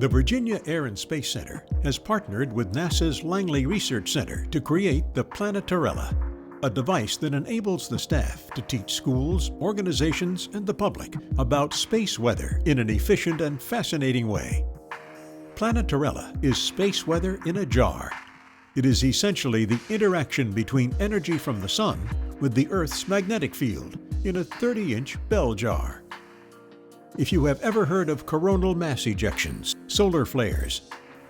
The Virginia Air and Space Center has partnered with NASA's Langley Research Center to create the Planet8899344, a device that enables the staff to teach schools, organizations, and the public about space weather in an efficient and fascinating way. Planet8899344 is space weather in a jar. It is essentially the interaction between energy from the Sun with the Earth's magnetic field in a 30-inch bell jar. If you have ever heard of coronal mass ejections, solar flares,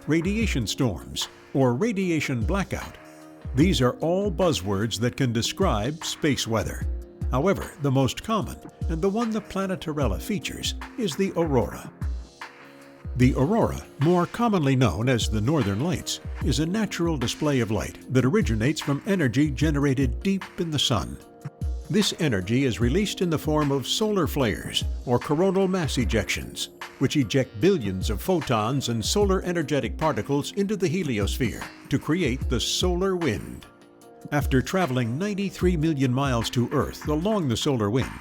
radiation storms, or radiation blackout, these are all buzzwords that can describe space weather. However, the most common, and the one the Planet8899344 features, is the aurora. The aurora, more commonly known as the northern lights, is a natural display of light that originates from energy generated deep in the Sun. This energy is released in the form of solar flares, or coronal mass ejections, which eject billions of photons and solar energetic particles into the heliosphere to create the solar wind. After traveling 93 million miles to Earth along the solar wind,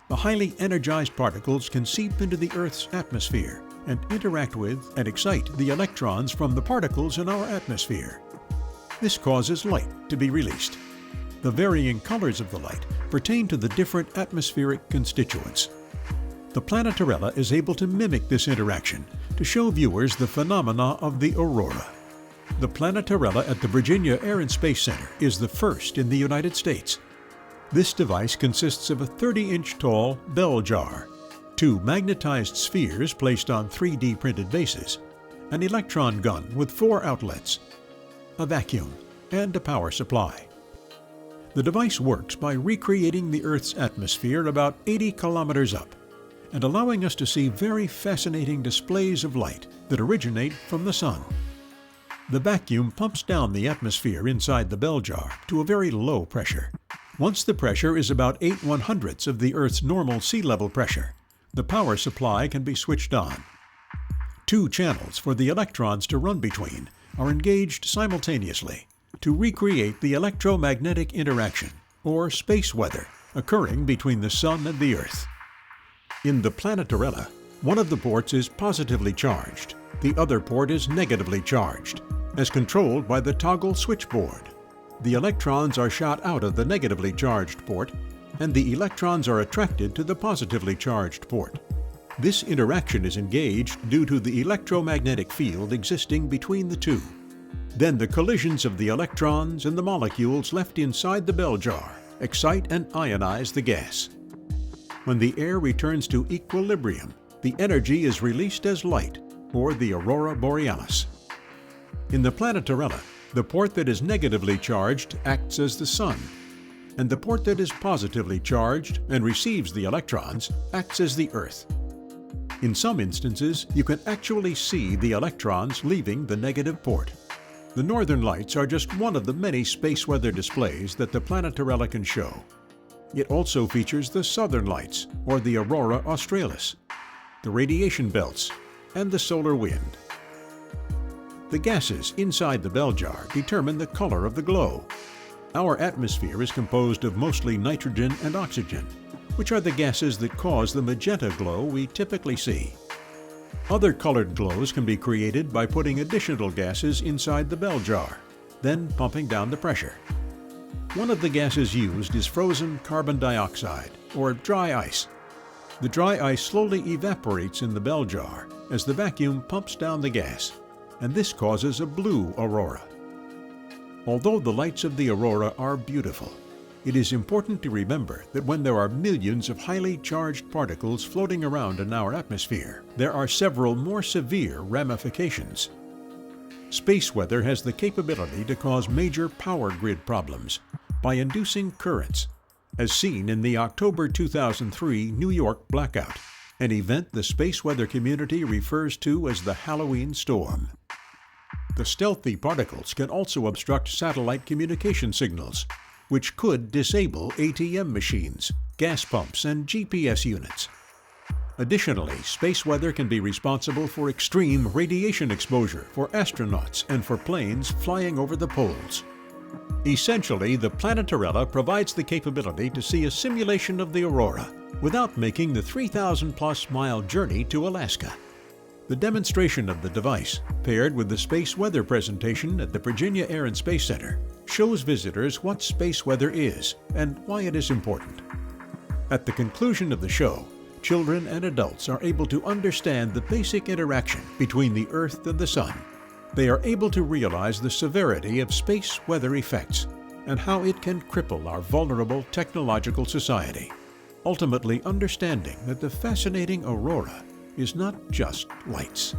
the highly energized particles can seep into the Earth's atmosphere and interact with and excite the electrons from the particles in our atmosphere. This causes light to be released. The varying colors of the light pertain to the different atmospheric constituents. The Planet8899344 is able to mimic this interaction to show viewers the phenomena of the aurora. The Planet8899344 at the Virginia Air and Space Center is the first in the United States. This device consists of a 30-inch tall bell jar, 2 magnetized spheres placed on 3D printed bases, an electron gun with 4 outlets, a vacuum, and a power supply. The device works by recreating the Earth's atmosphere about 80 kilometers up and allowing us to see very fascinating displays of light that originate from the Sun. The vacuum pumps down the atmosphere inside the bell jar to a very low pressure. Once the pressure is about 8/100ths of the Earth's normal sea level pressure, the power supply can be switched on. 2 channels for the electrons to run between are engaged simultaneously to recreate the electromagnetic interaction, or space weather, occurring between the Sun and the Earth. In the Planet8899344, one of the ports is positively charged, the other port is negatively charged, as controlled by the toggle switchboard. The electrons are shot out of the negatively charged port, and the electrons are attracted to the positively charged port. This interaction is engaged due to the electromagnetic field existing between the two. Then the collisions of the electrons and the molecules left inside the bell jar excite and ionize the gas. When the air returns to equilibrium, the energy is released as light, or the aurora borealis. In the Planet8899344, the port that is negatively charged acts as the Sun, and the port that is positively charged and receives the electrons acts as the Earth. In some instances, you can actually see the electrons leaving the negative port. The northern lights are just one of the many space weather displays that the Planet8899344 can show. It also features the southern lights, or the aurora australis, the radiation belts, and the solar wind. The gases inside the bell jar determine the color of the glow. Our atmosphere is composed of mostly nitrogen and oxygen, which are the gases that cause the magenta glow we typically see. Other colored glows can be created by putting additional gases inside the bell jar, then pumping down the pressure. One of the gases used is frozen carbon dioxide, or dry ice. The dry ice slowly evaporates in the bell jar as the vacuum pumps down the gas, and this causes a blue aurora. Although the lights of the aurora are beautiful, it is important to remember that when there are millions of highly charged particles floating around in our atmosphere, there are several more severe ramifications. Space weather has the capability to cause major power grid problems by inducing currents, as seen in the October 2003 New York blackout, an event the space weather community refers to as the Halloween storm. The stealthy particles can also obstruct satellite communication signals, which could disable ATM machines, gas pumps, and GPS units. Additionally, space weather can be responsible for extreme radiation exposure for astronauts and for planes flying over the poles. Essentially, the Planet8899344 provides the capability to see a simulation of the aurora without making the 3,000-plus mile journey to Alaska. The demonstration of the device, paired with the space weather presentation at the Virginia Air and Space Center, shows visitors what space weather is and why it is important. At the conclusion of the show, children and adults are able to understand the basic interaction between the Earth and the Sun. They are able to realize the severity of space weather effects and how it can cripple our vulnerable technological society, ultimately understanding that the fascinating aurora is not just lights.